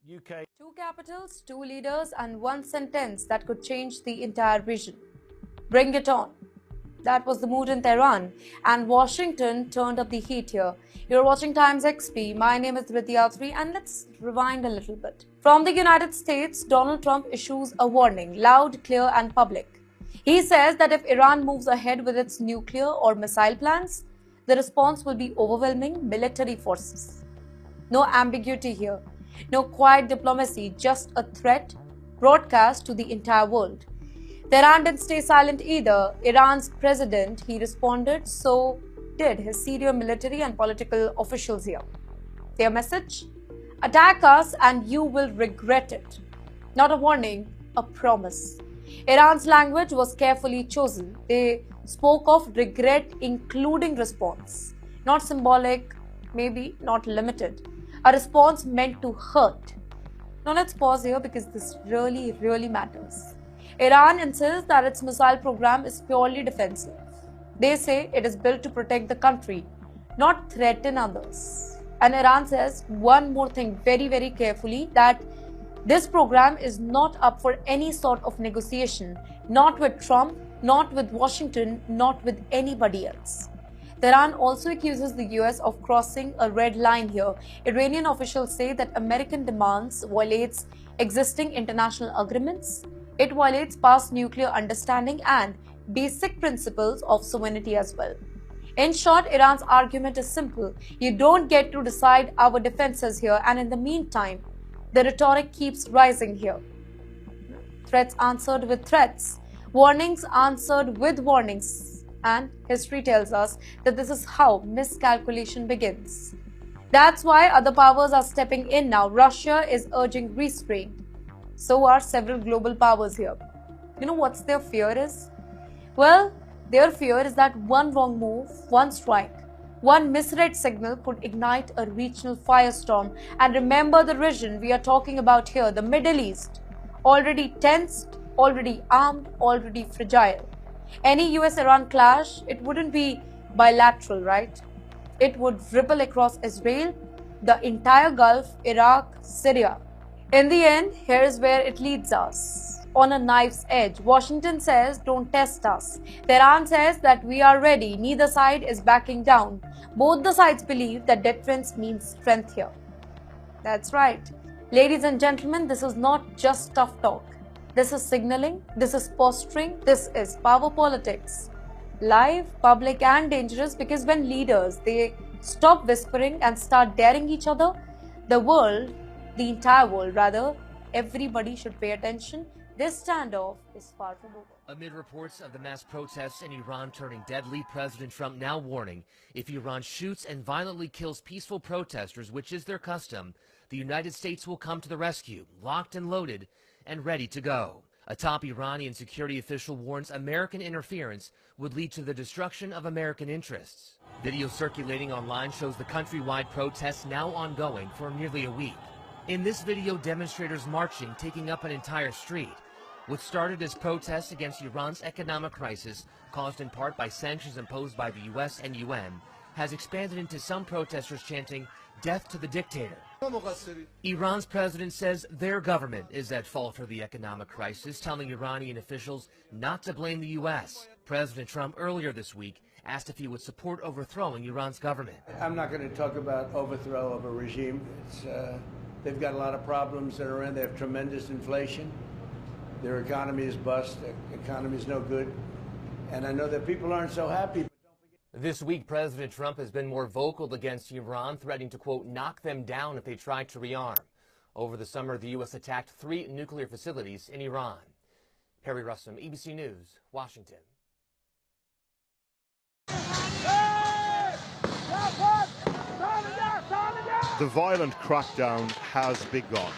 UK. Two capitals, two leaders, and one sentence that could change the entire region. Bring it on. That was the mood in Tehran, and Washington turned up the heat here. You're watching Times XP. My name is WW3, and let's rewind a little bit. From the United States, Donald Trump issues a warning, loud, clear, and public. He says that if Iran moves ahead with its nuclear or missile plans, the response will be overwhelming military forces. No ambiguity here. No quiet diplomacy, just a threat broadcast to the entire world. Tehran didn't stay silent either. Iran's president, he responded, so did his senior military and political officials here. Their message? Attack us and you will regret it. Not a warning, a promise. Iran's language was carefully chosen. They spoke of regret including response. Not symbolic, maybe not limited. A response meant to hurt. Now let's pause here because this really matters. Iran insists that its missile program is purely defensive. They say it is built to protect the country, not threaten others. And Iran says one more thing very carefully, that this program is not up for any sort of negotiation, not with Trump, not with Washington, not with anybody else. Tehran also accuses the US of crossing a red line here. Iranian officials say that American demands violates existing international agreements. It violates past nuclear understanding and basic principles of sovereignty as well. In short, Iran's argument is simple. You don't get to decide our defenses here, and in the meantime, the rhetoric keeps rising here. Threats answered with threats, warnings answered with warnings. And history tells us that this is how miscalculation begins. That's why other powers are stepping in now. Russia is urging restraint. So are several global powers here. You know what's their fear is? Well, their fear is that one wrong move, one strike, one misread signal could ignite a regional firestorm. And remember the region we are talking about here, the Middle East. Already tensed, already armed, already fragile. Any US-Iran clash, it wouldn't be bilateral, right? It would ripple across Israel, the entire Gulf, Iraq, Syria. In the end, here's where it leads us. On a knife's edge, Washington says, don't test us. Tehran says that we are ready. Neither side is backing down. Both the sides believe that deterrence means strength here. That's right. Ladies and gentlemen, this is not just tough talk. This is signaling, this is posturing, this is power politics. Live, public and dangerous, because when leaders, they stop whispering and start daring each other, the world, the entire world rather, everybody should pay attention. This standoff is far from over. Amid reports of the mass protests in Iran turning deadly, President Trump now warning if Iran shoots and violently kills peaceful protesters, which is their custom, the United States will come to the rescue, locked and loaded, and ready to go. A top Iranian security official warns American interference would lead to the destruction of American interests. Video circulating online shows the countrywide protests now ongoing for nearly a week. In this video, demonstrators marching, taking up an entire street. What started as protests against Iran's economic crisis, caused in part by sanctions imposed by the US and UN, has expanded into some protesters chanting, "Death to the dictator." Iran's president says their government is at fault for the economic crisis, telling Iranian officials not to blame the U.S. President Trump earlier this week asked if he would support overthrowing Iran's government. I'm not going to talk about overthrow of a regime. They've got a lot of problems that are in. They have tremendous inflation. Their economy is bust. Their economy is no good. And I know that people aren't so happy. This week, President Trump has been more vocal against Iran, threatening to, quote, knock them down if they try to rearm. Over the summer, the U.S. attacked 3 nuclear facilities in Iran. Perry Russom, ABC News, Washington. The violent crackdown has begun.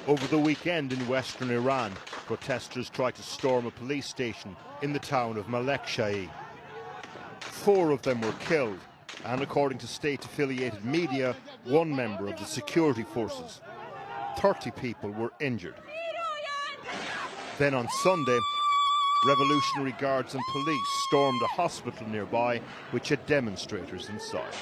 Over the weekend in western Iran, protesters tried to storm a police station in the town of Malekshai. 4 of them were killed, and according to state-affiliated media, 1 member of the security forces. 30 people were injured. Then on Sunday, Revolutionary Guards and police stormed a hospital nearby, which had demonstrators inside.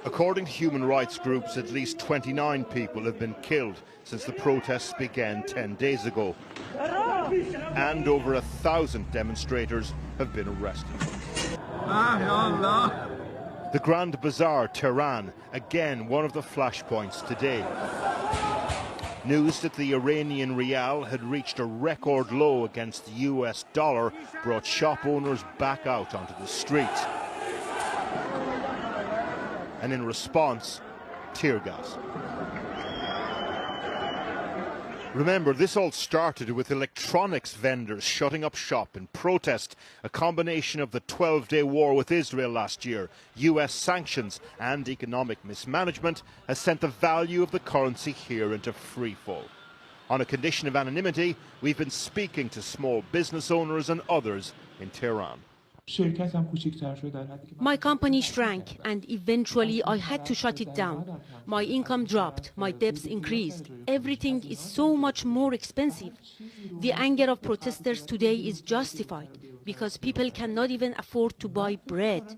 According to human rights groups, at least 29 people have been killed since the protests began 10 days ago. And over 1,000 demonstrators have been arrested. The Grand Bazaar, Tehran, again one of the flashpoints today. News that the Iranian rial had reached a record low against the US dollar brought shop owners back out onto the streets. And in response, tear gas. Remember, this all started with electronics vendors shutting up shop in protest, a combination of the 12-day war with Israel last year, US sanctions and economic mismanagement has sent the value of the currency here into freefall. On a condition of anonymity, we've been speaking to small business owners and others in Tehran. My company shrank and eventually I had to shut it down. My income dropped, my debts increased. Everything is so much more expensive. The anger of protesters today is justified because people cannot even afford to buy bread.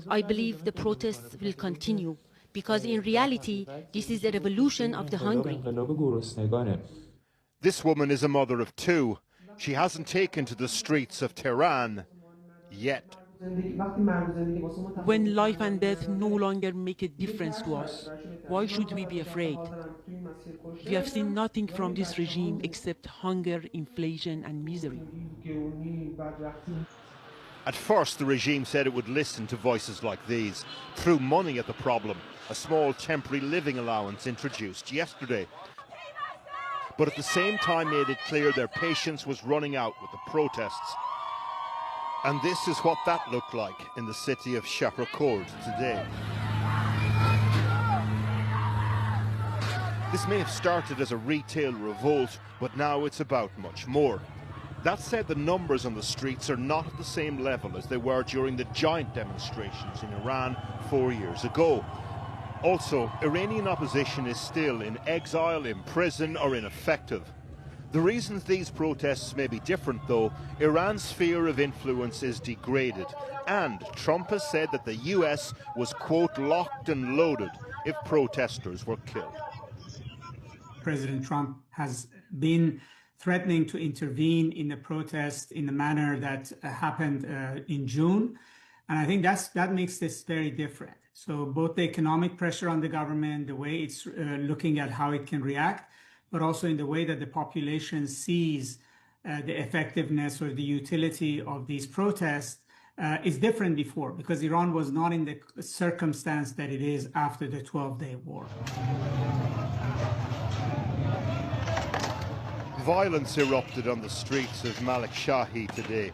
I believe the protests will continue because in reality, this is a revolution of the hungry. This woman is a mother of two. She hasn't taken to the streets of Tehran yet. When life and death no longer make a difference to us, why should we be afraid? We have seen nothing from this regime except hunger, inflation, and misery. At first, the regime said it would listen to voices like these, threw money at the problem, a small temporary living allowance introduced yesterday. But at the same time made it clear their patience was running out with the protests. And this is what that looked like in the city of Shahrokord today. This may have started as a retail revolt, but now it's about much more. That said, the numbers on the streets are not at the same level as they were during the giant demonstrations in Iran 4 years ago. Also, Iranian opposition is still in exile, in prison, or ineffective. The reasons these protests may be different, though, Iran's sphere of influence is degraded, and Trump has said that the US was, quote, locked and loaded if protesters were killed. President Trump has been threatening to intervene in the protest in the manner that happened in June, and I think that makes this very different. So both the economic pressure on the government, the way it's looking at how it can react, but also in the way that the population sees the effectiveness or the utility of these protests is different before, because Iran was not in the circumstance that it is after the 12-day war. Violence erupted on the streets of Malek-Shahi today.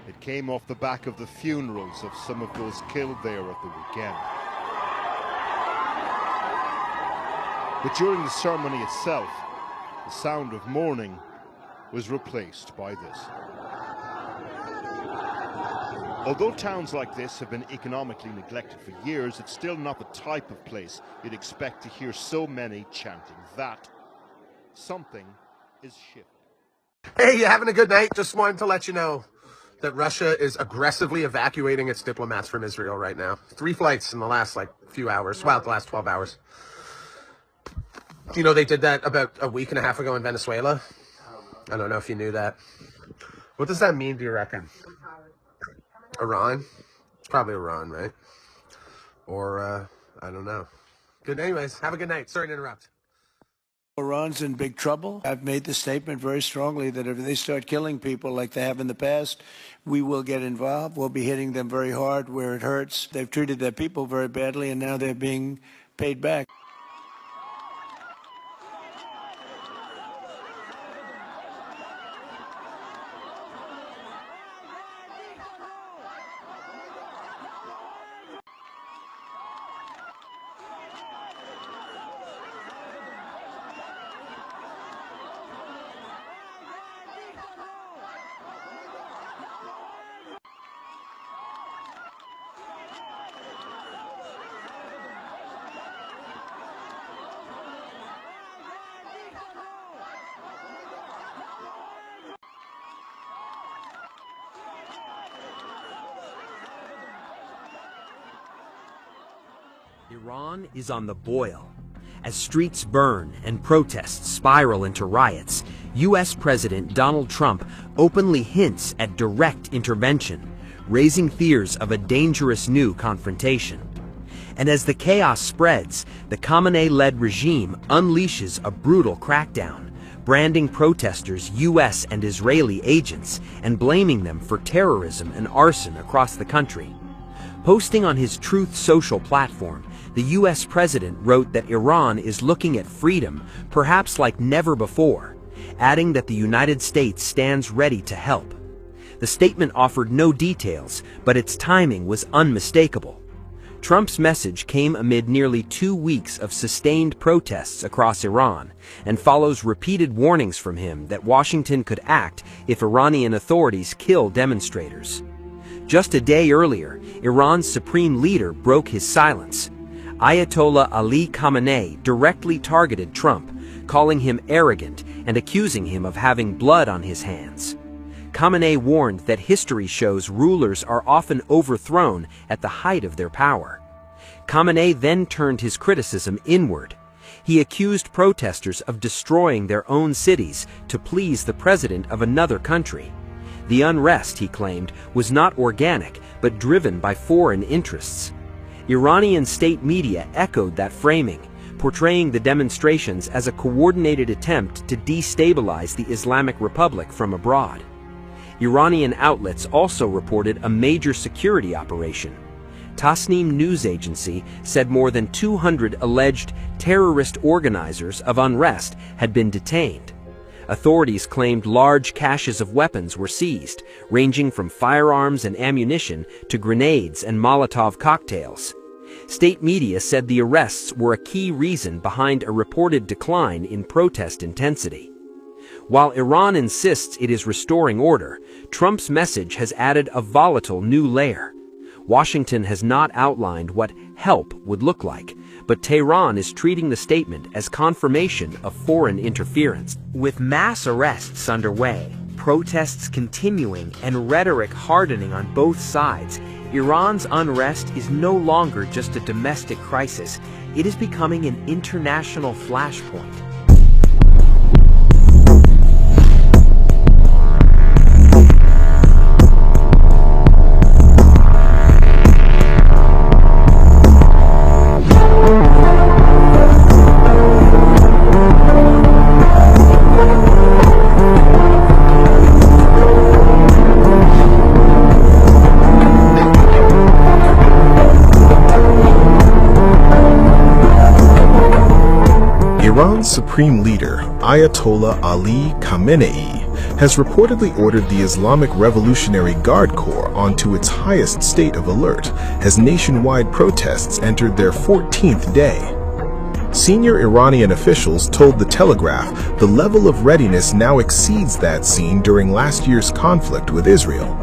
It came off the back of the funerals of some of those killed there at the weekend. But during the ceremony itself, the sound of mourning was replaced by this. Although towns like this have been economically neglected for years, it's still not the type of place you'd expect to hear so many chanting that. Something is shifting. Hey, you having a good night? Just wanted to let you know that Russia is aggressively evacuating its diplomats from Israel right now. 3 flights in the last few hours. Well, the last 12 hours. You know, they did that about a week and a half ago in Venezuela. I don't know if you knew that. What does that mean, do you reckon? Iran? It's probably Iran, right? Or, I don't know. Good. Anyways, have a good night. Sorry to interrupt. Iran's in big trouble. I've made the statement very strongly that if they start killing people like they have in the past, we will get involved. We'll be hitting them very hard where it hurts. They've treated their people very badly, and now they're being paid back. Iran is on the boil. As streets burn and protests spiral into riots, U.S. President Donald Trump openly hints at direct intervention, raising fears of a dangerous new confrontation. And as the chaos spreads, the Khamenei-led regime unleashes a brutal crackdown, branding protesters U.S. and Israeli agents and blaming them for terrorism and arson across the country. Posting on his Truth Social platform, the U.S. president wrote that Iran is looking at freedom perhaps like never before, adding that the United States stands ready to help. The statement offered no details, but its timing was unmistakable. Trump's message came amid nearly 2 weeks of sustained protests across Iran and follows repeated warnings from him that Washington could act if Iranian authorities kill demonstrators. Just a day earlier, Iran's supreme leader broke his silence. Ayatollah Ali Khamenei directly targeted Trump, calling him arrogant and accusing him of having blood on his hands. Khamenei warned that history shows rulers are often overthrown at the height of their power. Khamenei then turned his criticism inward. He accused protesters of destroying their own cities to please the president of another country. The unrest, he claimed, was not organic, but driven by foreign interests. Iranian state media echoed that framing, portraying the demonstrations as a coordinated attempt to destabilize the Islamic Republic from abroad. Iranian outlets also reported a major security operation. Tasnim news agency said more than 200 alleged terrorist organizers of unrest had been detained. Authorities claimed large caches of weapons were seized, ranging from firearms and ammunition to grenades and Molotov cocktails. State media said the arrests were a key reason behind a reported decline in protest intensity. While Iran insists it is restoring order, Trump's message has added a volatile new layer. Washington has not outlined what help would look like, but Tehran is treating the statement as confirmation of foreign interference. With mass arrests underway, protests continuing, and rhetoric hardening on both sides, Iran's unrest is no longer just a domestic crisis. It is becoming an international flashpoint. Iran's supreme leader, Ayatollah Ali Khamenei, has reportedly ordered the Islamic Revolutionary Guard Corps onto its highest state of alert as nationwide protests entered their 14th day. Senior Iranian officials told The Telegraph the level of readiness now exceeds that seen during last year's conflict with Israel.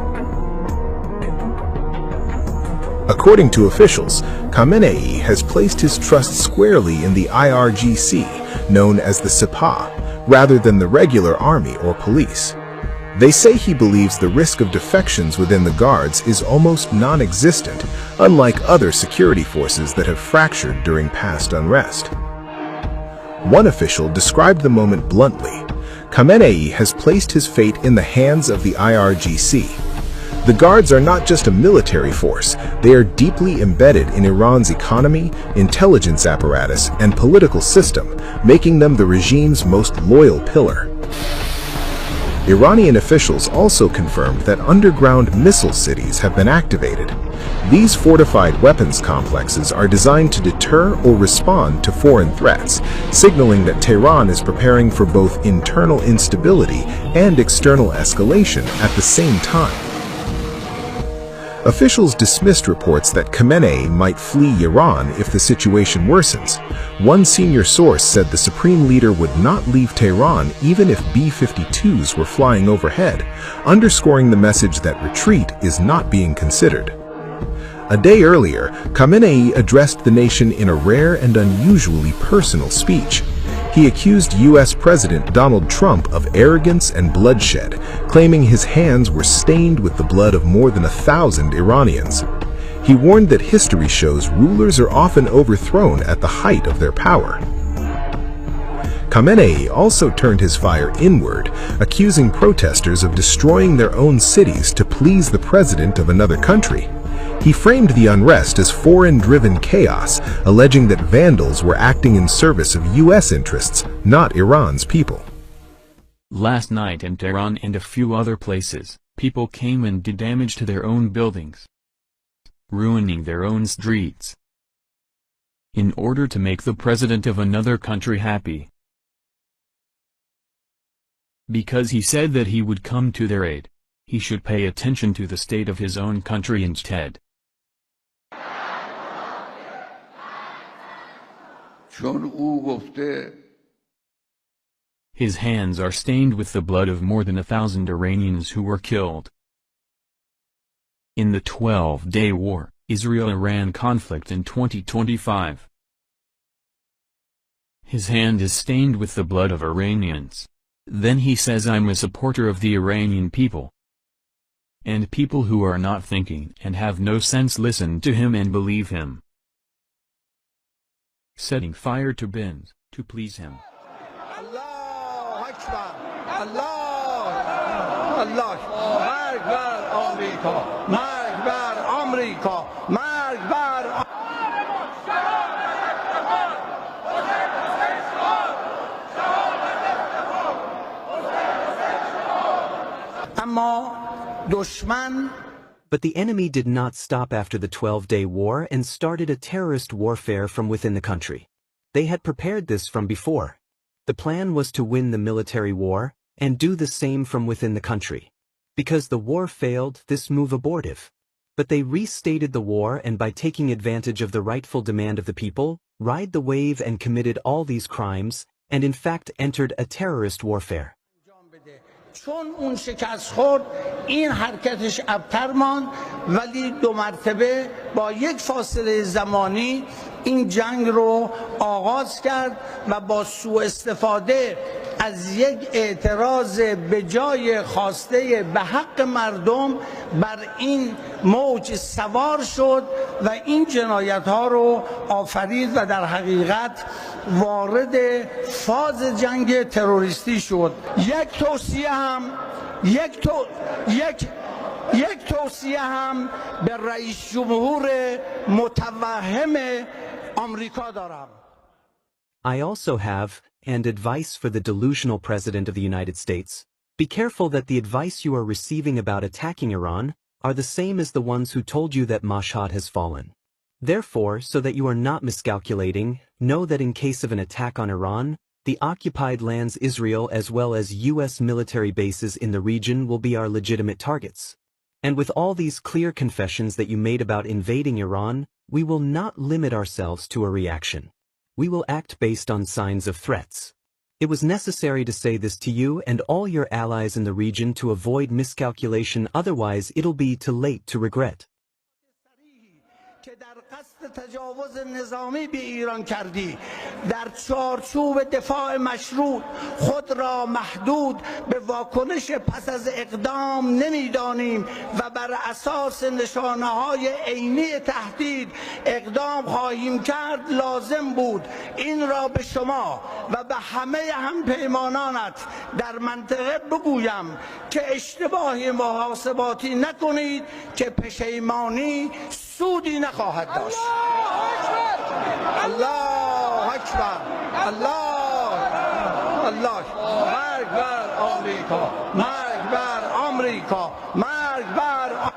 According to officials, Khamenei has placed his trust squarely in the IRGC, known as the Sepah, rather than the regular army or police. They say he believes the risk of defections within the guards is almost non-existent, unlike other security forces that have fractured during past unrest. One official described the moment bluntly. Khamenei has placed his fate in the hands of the IRGC. The guards are not just a military force, they are deeply embedded in Iran's economy, intelligence apparatus, and political system, making them the regime's most loyal pillar. Iranian officials also confirmed that underground missile cities have been activated. These fortified weapons complexes are designed to deter or respond to foreign threats, signaling that Tehran is preparing for both internal instability and external escalation at the same time. Officials dismissed reports that Khamenei might flee Iran if the situation worsens. One senior source said the supreme leader would not leave Tehran even if B-52s were flying overhead, underscoring the message that retreat is not being considered. A day earlier, Khamenei addressed the nation in a rare and unusually personal speech. He accused U.S. President Donald Trump of arrogance and bloodshed, claiming his hands were stained with the blood of more than 1,000 Iranians. he warned that history shows rulers are often overthrown at the height of their power. Khamenei also turned his fire inward, accusing protesters of destroying their own cities to please the president of another country. He framed the unrest as foreign-driven chaos, alleging that vandals were acting in service of U.S. interests, not Iran's people. Last night in Tehran and a few other places, people came and did damage to their own buildings, ruining their own streets, in order to make the president of another country happy. Because he said that he would come to their aid, he should pay attention to the state of his own country instead. His hands are stained with the blood of more than 1,000 Iranians who were killed. In the 12-day war, Israel-Iran conflict in 2025. His hand is stained with the blood of Iranians. Then he says I'm a supporter of the Iranian people. And people who are not thinking and have no sense listen to him and believe him. Setting fire to bins, to please him. Allah Akbar! Allah! Allah! Marg bar Amerika! Marg bar Amerika! Marg bar... But the enemy did not stop after the 12-day war and started a terrorist warfare from within the country. They had prepared this from before. The plan was to win the military war and do the same from within the country. Because the war failed, this move abortive. But they restated the war and by taking advantage of the rightful demand of the people, ride the wave and committed all these crimes, and in fact entered a terrorist warfare. چون اون شکست خورد این حرکتش ابتر ماند ولی 2 مرتبه با یک فاصله زمانی این جنگ رو آغاز کرد و با سوء استفاده از یک اعتراض به جای خواسته به حق مردم بر این موج سوار شد و این جنایت ها رو آفرید و در حقیقت وارد فاز جنگ تروریستی شد. یک توصیه هم به رئیس جمهور متوهم آمریکا دارم. I also have an advice for the delusional president of the United States. Be careful that the advice you are receiving about attacking Iran are the same as the ones who told you that Mashhad has fallen. Therefore, so that you are not miscalculating, know that in case of an attack on Iran, the occupied lands Israel as well as U.S. military bases in the region will be our legitimate targets. And with all these clear confessions that you made about invading Iran, we will not limit ourselves to a reaction. We will act based on signs of threats. It was necessary to say this to you and all your allies in the region to avoid miscalculation, otherwise it'll be too late to regret. که در قصد تجاوز نظامی به ایران کردی در چارچوب دفاع مشروط خود را محدود به واکنش پس از اقدام نمیدانیم و بر اساس نشانه‌های عینی تهدید اقدام خواهیم کرد لازم بود این را به شما و به همه همپیمانانت در منطقه بگویم که اشتباهی محاسباتی نکنید که پشیمانی سودی نخواهد داشت. الله اکبر الله الله مرگ بر آمریکا مرگ بر آمریکا مرگ بر